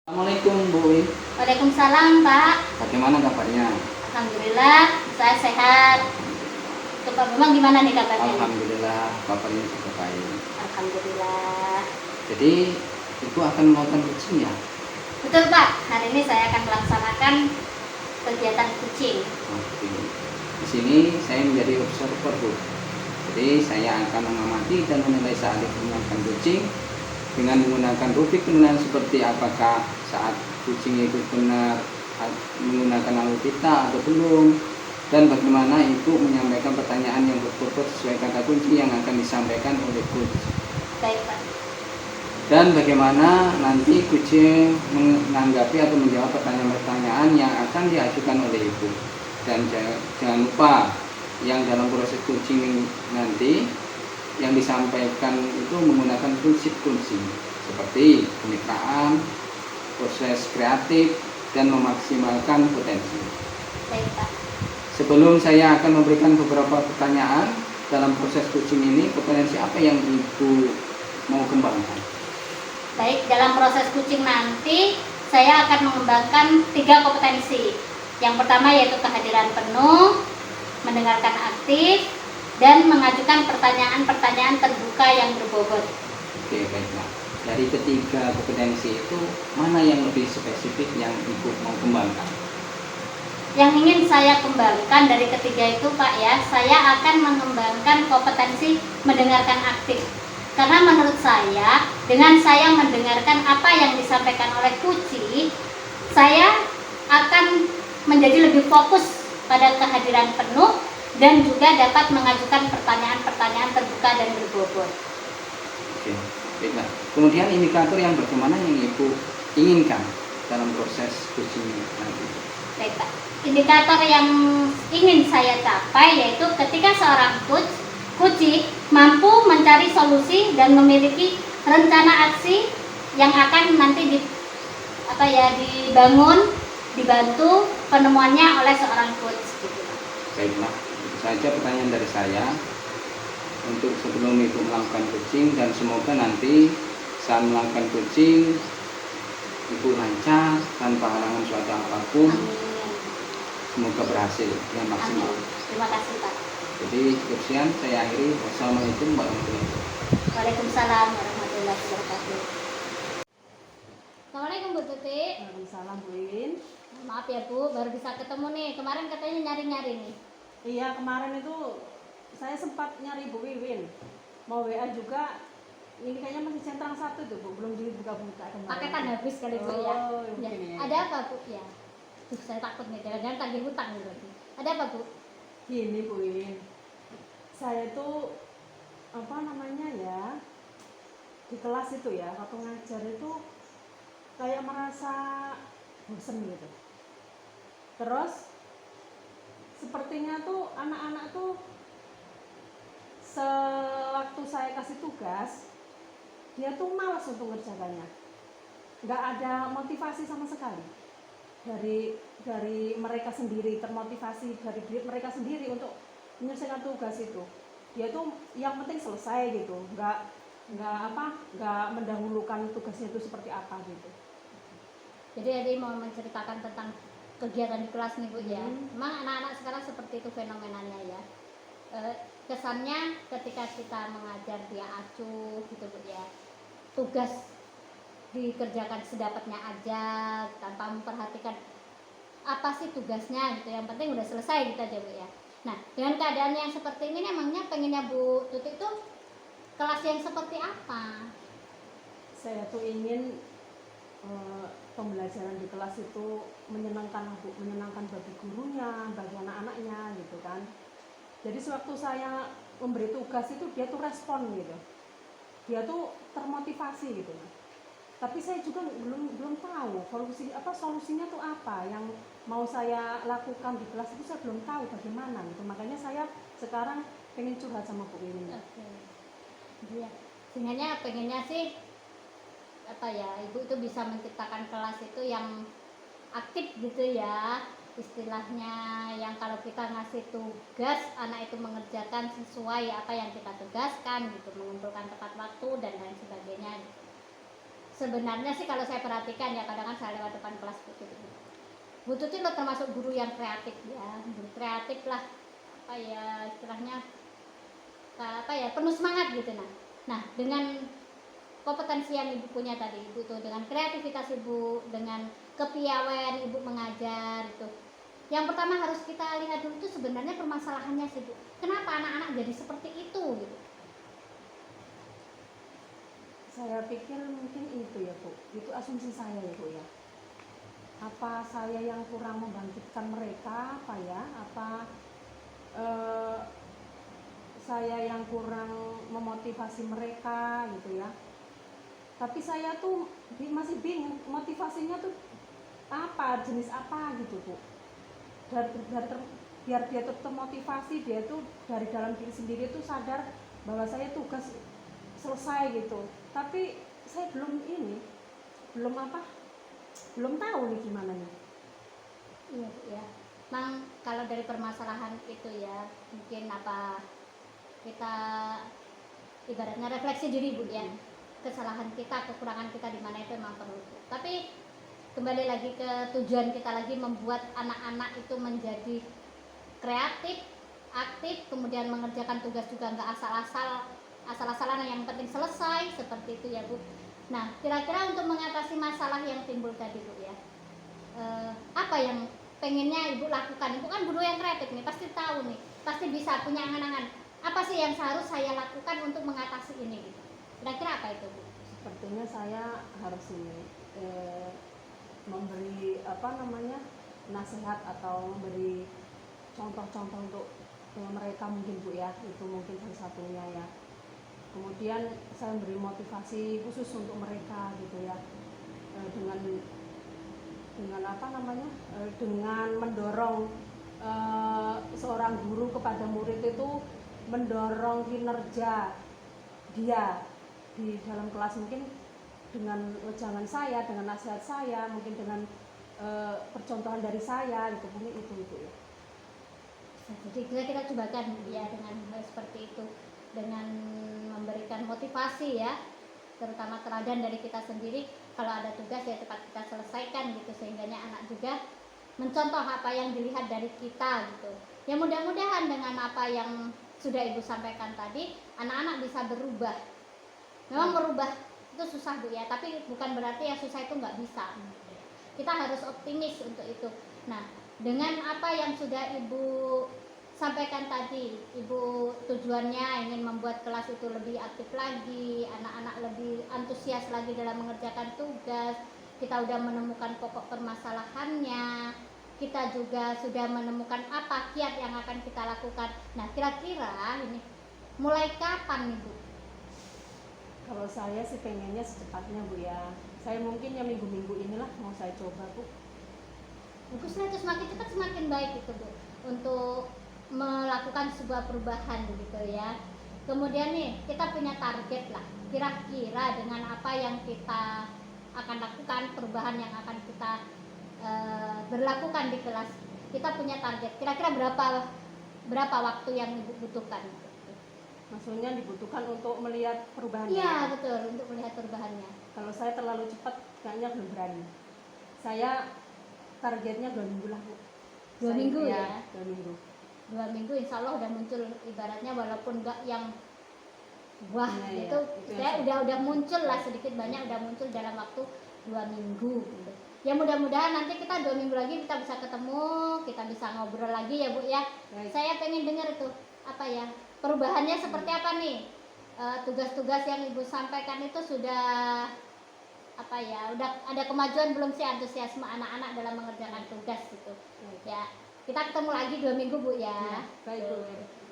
Assalamualaikum Bu Win. Waalaikumsalam Pak. Bagaimana kabarnya? Alhamdulillah saya sehat. Untuk Pak Bambang gimana nih kabarnya? Alhamdulillah kabarnya juga baik. Alhamdulillah. Jadi Ibu akan melakukan kucing ya? Betul Pak, hari ini saya akan melaksanakan kegiatan kucing. Oke. Di sini saya menjadi observer Bu. Jadi saya akan mengamati dan menilai saat menggunakan kucing dengan menggunakan rubrik penilaian seperti apakah saat kucing itu benar menggunakan algoritma atau belum, dan bagaimana ibu menyampaikan pertanyaan yang berbobot sesuai kata kunci yang akan disampaikan oleh kucing, Baik Pak. dan bagaimana nanti kucing menanggapi atau menjawab pertanyaan-pertanyaan yang akan diajukan oleh ibu. Dan jangan lupa yang dalam proses kucing nanti yang disampaikan itu menggunakan prinsip kunci seperti kemitraan, proses kreatif, dan memaksimalkan potensi. Baik Pak. Sebelum saya akan memberikan beberapa pertanyaan dalam proses kucing ini, kompetensi apa yang Ibu mau kembangkan? Baik, dalam proses kucing nanti saya akan mengembangkan 3 kompetensi. Yang pertama yaitu kehadiran penuh, mendengarkan aktif, dan mengajukan pertanyaan-pertanyaan terbuka yang berbobot. Oke, baiklah. Dari ketiga kompetensi itu, mana yang lebih spesifik yang Ibu mau kembangkan? Yang ingin saya kembangkan dari ketiga itu Pak ya, saya akan mengembangkan kompetensi mendengarkan aktif. Karena menurut saya, dengan saya mendengarkan apa yang disampaikan oleh kucing, saya akan menjadi lebih fokus pada kehadiran penuh dan juga dapat mengajukan pertanyaan-pertanyaan terbuka dan berbobot. Oke, baiklah. Kemudian indikator yang bagaimana yang Ibu inginkan dalam proses kucing nanti? Baik Pak. Indikator yang ingin saya capai yaitu ketika seorang kucing mampu mencari solusi dan memiliki rencana aksi yang akan nanti dibangun, dibantu penemuannya oleh seorang kucing. Baiklah, itu saja pertanyaan dari saya untuk sebelum Ibu melakukan kucing, dan semoga nanti saat melakukan kucing Ibu lancar tanpa halangan suatu apapun. Amin. Semoga berhasil yang maksimal. Amin. Terima kasih Pak. Jadi sekian saya akhiri. Wassalamualaikum warahmatullahi wabarakatuh. Waalaikumsalam warahmatullahi wabarakatuh. Assalamualaikum Bu Tuti. Waalaikumsalam Bu Iwin. Maaf ya Bu, baru bisa ketemu nih. Kemarin katanya nyari-nyari nih. Iya, kemarin itu saya sempat nyari Bu Iwin. Mau WA juga. Ini kayaknya masih centang 1 tuh Bu, belum dibuka-buka kemarin. Paketan habis kali Bu ya. Oh, Ya. mungkin ya. Ada apa Bu ya? Duh, saya takut nih, jangan-jangan tagih hutang nih berarti. Ada apa Bu? Gini Bu Iwin. Saya tuh apa namanya ya? Di kelas itu ya, waktu ngajar itu kayak merasa bosen gitu. Terus sepertinya tuh anak-anak tuh sewaktu saya kasih tugas, dia tuh malas untuk mengerjakannya, nggak ada motivasi sama sekali dari mereka sendiri, termotivasi dari mereka sendiri untuk menyelesaikan tugas itu. Dia tuh yang penting selesai gitu, nggak mendahulukan tugasnya itu seperti apa gitu. Jadi mau menceritakan tentang kegiatan di kelas nih Bu ya. Memang anak-anak sekarang seperti itu fenomenanya ya. Kesannya ketika kita mengajar dia acuh gitu Bu ya. Tugas dikerjakan sedapatnya aja tanpa memperhatikan apa sih tugasnya gitu. Yang penting udah selesai gitu aja Bu ya. Nah, dengan keadaan yang seperti ini emangnya pengennya Bu Tuti itu kelas yang seperti apa? Saya tuh ingin pembelajaran di kelas itu menyenangkan bagi gurunya, bagi anak-anaknya gitu kan. Jadi sewaktu saya memberi tugas itu dia tuh respon gitu, dia tuh termotivasi gitu. Tapi saya juga belum tahu solusinya tuh apa yang mau saya lakukan di kelas itu, saya belum tahu bagaimana gitu. Makanya saya sekarang pengen curhat sama Bu ini. Oke. Iya. Sebenarnya pengennya sih Ibu itu bisa menciptakan kelas itu yang aktif gitu ya, istilahnya yang kalau kita ngasih tugas anak itu mengerjakan sesuai apa yang kita tugaskan gitu, mengumpulkan tepat waktu dan lain sebagainya. sebenarnya sih kalau saya perhatikan ya, kadang kan saya lewat depan kelas Bu Tuti lo termasuk guru yang kreatif ya, guru kreatif lah, apa ya istilahnya, apa ya, penuh semangat gitu. Nah dengan kompetensi yang ibu punya tadi, ibu tuh dengan kreativitas ibu, dengan kepiawaian ibu mengajar itu, yang pertama harus kita lihat dulu tuh sebenarnya permasalahannya sih Bu, kenapa anak-anak jadi seperti itu gitu. Saya pikir mungkin itu ya Bu, itu asumsi saya ya Bu ya. Apa saya yang kurang membangkitkan mereka, apa ya, apa saya yang kurang memotivasi mereka gitu ya. Tapi saya tuh masih bingung motivasinya tuh apa, jenis apa gitu Bu. Biar dia tetap termotivasi, dia tuh dari dalam diri sendiri tuh sadar bahwa saya tugas selesai gitu. Tapi saya belum tahu nih gimana nih. Iya Bu ya, memang kalau dari permasalahan itu ya, mungkin apa, kita ibaratnya refleksi diri Bu ya, kesalahan kita, kekurangan kita di mana itu memang perlu. Tapi kembali lagi ke tujuan kita lagi, membuat anak-anak itu menjadi kreatif, aktif, kemudian mengerjakan tugas juga nggak asal-asalan, yang penting selesai, seperti itu ya Bu. Nah kira-kira untuk mengatasi masalah yang timbul tadi Bu ya, apa yang pengennya ibu lakukan? Ibu kan guru yang kreatif nih, pasti tahu nih, pasti bisa punya angan-angan apa sih yang seharus saya lakukan untuk mengatasi ini gitu. Kira-kira apa itu Bu? Sepertinya saya harus memberi nasihat atau memberi contoh-contoh untuk mereka mungkin Bu ya, itu mungkin salah satunya ya. Kemudian saya memberi motivasi khusus untuk mereka gitu ya, dengan dengan mendorong seorang guru kepada murid itu, mendorong kinerja dia di dalam kelas, mungkin dengan wejangan saya, dengan nasihat saya, mungkin dengan percontohan dari saya gitu, mungkin itu ya. Jadi kita cobakan ya dengan seperti itu, dengan memberikan motivasi ya, terutama teladan dari kita sendiri. Kalau ada tugas ya cepat kita selesaikan gitu, sehingganya anak juga mencontoh apa yang dilihat dari kita gitu. Ya mudah-mudahan dengan apa yang sudah ibu sampaikan tadi, anak-anak bisa berubah. Memang berubah itu susah Bu ya, tapi bukan berarti yang susah itu nggak bisa. Kita harus optimis untuk itu. Nah dengan apa yang sudah ibu sampaikan tadi, ibu tujuannya ingin membuat kelas itu lebih aktif lagi, anak-anak lebih antusias lagi dalam mengerjakan tugas. Kita sudah menemukan pokok permasalahannya, kita juga sudah menemukan apa kiat yang akan kita lakukan. Nah kira-kira ini mulai kapan nih Bu? Kalau saya sih pengennya secepatnya Bu ya. Saya mungkin ya minggu-minggu inilah mau saya coba Bu. Baguslah, itu semakin cepat semakin baik itu Bu, untuk melakukan sebuah perubahan begitu ya. Kemudian nih kita punya target lah, kira-kira dengan apa yang kita akan lakukan, perubahan yang akan kita berlakukan di kelas, kita punya target kira-kira berapa waktu yang ibu butuhkan? Maksudnya dibutuhkan untuk melihat perubahannya? Iya betul, untuk melihat perubahannya. Kalau saya terlalu cepat kayaknya belum berani. Saya targetnya 2 minggu lah Bu. 2 minggu ya? 2 minggu. 2 minggu insya Allah udah muncul, ibaratnya walaupun enggak yang wah itu saya udah muncul lah, sedikit banyak udah muncul dalam waktu 2 minggu gitu. Ya mudah-mudahan nanti kita 2 minggu lagi kita bisa ketemu, kita bisa ngobrol lagi ya Bu ya. Baik. Saya pengen dengar itu apa ya, perubahannya seperti apa nih, tugas-tugas yang ibu sampaikan itu sudah apa ya, udah ada kemajuan belum sih antusiasme anak-anak dalam mengerjakan tugas gitu. Ya kita ketemu lagi 2 minggu Bu ya. Baik Bu.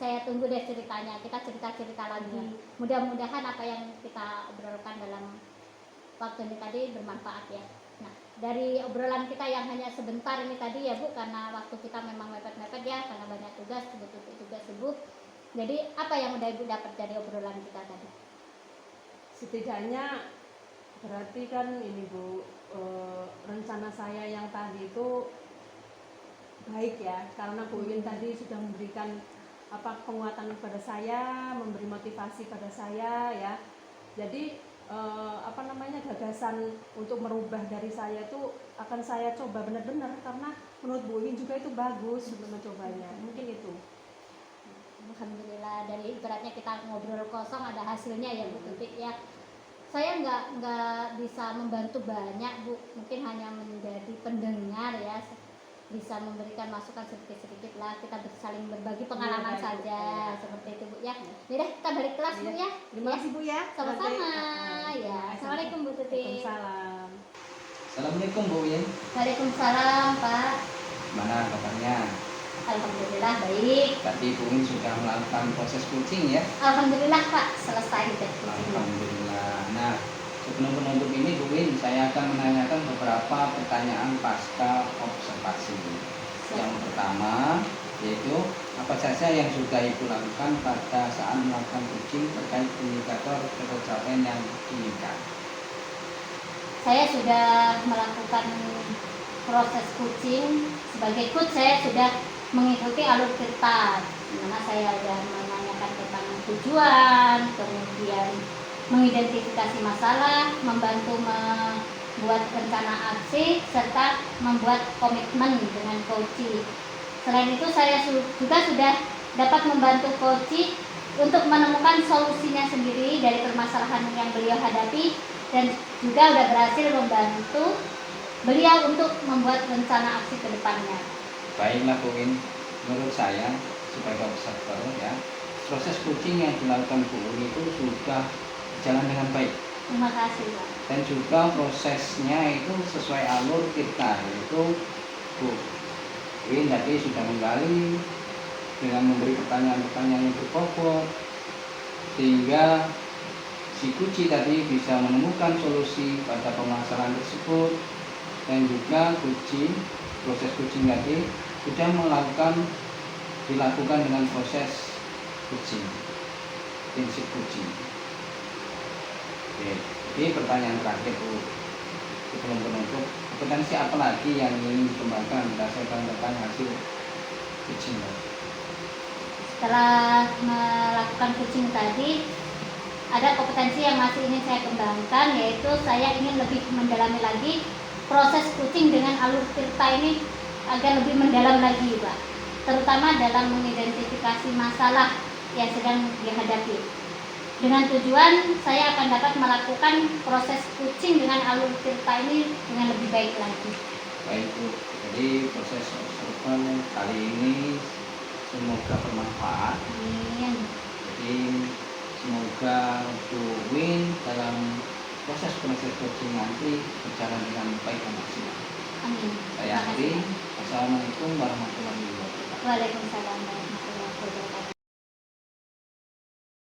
Saya tunggu deh ceritanya, kita cerita-cerita lagi. Mudah-mudahan apa yang kita obrolkan dalam waktu ini tadi bermanfaat ya. Nah dari obrolan kita yang hanya sebentar ini tadi ya Bu, karena waktu kita memang mepet-mepet ya, karena banyak tugas, tugas sibuk. Jadi apa yang udah Ibu dapat dari obrolan kita tadi? Setidaknya berarti kan ini Bu, rencana saya yang tadi itu baik ya, karena Bu Win tadi sudah memberikan penguatan kepada saya, memberi motivasi pada saya ya. Jadi gagasan untuk merubah dari saya itu akan saya coba benar-benar, karena menurut Bu Win juga itu bagus untuk mencobanya. Mungkin itu. Alhamdulillah, dari ibaratnya kita ngobrol kosong ada hasilnya ya Bu Tuti ya. Saya nggak bisa membantu banyak Bu, mungkin hanya menjadi pendengar ya, bisa memberikan masukan sedikit-sedikit lah, kita saling berbagi pengalaman saja seperti itu Bu ya. Yaudah kita balik kelas Bu ya. Terima kasih Bu ya. Sama-sama ya. Assalamualaikum Bu Tuti. Waalaikumsalam. Assalamualaikum Bu Win. Waalaikumsalam Pak. Mana kabarnya? Alhamdulillah baik. Tadi Bu Win sudah melakukan proses coaching ya? Alhamdulillah Pak, selesai deh coachingnya. Alhamdulillah. Nah, sebelum penutup ini Bu Win, saya akan menanyakan beberapa pertanyaan pasca observasi. Yang pertama yaitu apa saja yang sudah Ibu lakukan pada saat melakukan coaching terkait indikator tercapaian yang diinginkan. Saya sudah melakukan proses coaching. Sebagai coach saya sudah mengikuti alur cerita, di mana saya sudah menanyakan tentang tujuan, kemudian mengidentifikasi masalah, membantu membuat rencana aksi, serta membuat komitmen dengan coaching. Selain itu saya juga sudah dapat membantu coaching untuk menemukan solusinya sendiri dari permasalahan yang beliau hadapi, dan juga sudah berhasil membantu beliau untuk membuat rencana aksi ke depannya. Baiklah Bu Win, menurut saya sebagai observer ya, proses coaching yang dilakukan Bu Win itu sudah berjalan dengan baik. Terima kasih Pak. Dan juga prosesnya itu sesuai alur kita, yaitu Bu Win tadi sudah menggali dengan memberi pertanyaan-pertanyaan yang berbobot, sehingga si kunci tadi bisa menemukan solusi pada permasalahan tersebut. Dan juga proses coaching tadi sudah dilakukan dengan proses coaching, prinsip coaching. Oke, jadi pertanyaan terakhir Bu, sebelum penutup, kompetensi apa lagi yang ingin dikembangkan berdasarkan hasil coaching? Setelah melakukan coaching tadi, ada kompetensi yang masih ingin saya kembangkan, yaitu saya ingin lebih mendalami lagi proses coaching dengan alur cerita ini agar lebih mendalam lagi Pak, terutama dalam mengidentifikasi masalah yang sedang dihadapi. Dengan tujuan saya akan dapat melakukan proses coaching dengan alur cerita ini dengan lebih baik lagi. Baik Bu, jadi proses observer kali ini semoga bermanfaat. Amin. Jadi semoga Bu Win dalam proses coaching nanti berjalan dengan baik dan maksimal. Amin. Saya akhiri. Assalamualaikum warahmatullahi wabarakatuh. Waalaikumsalam.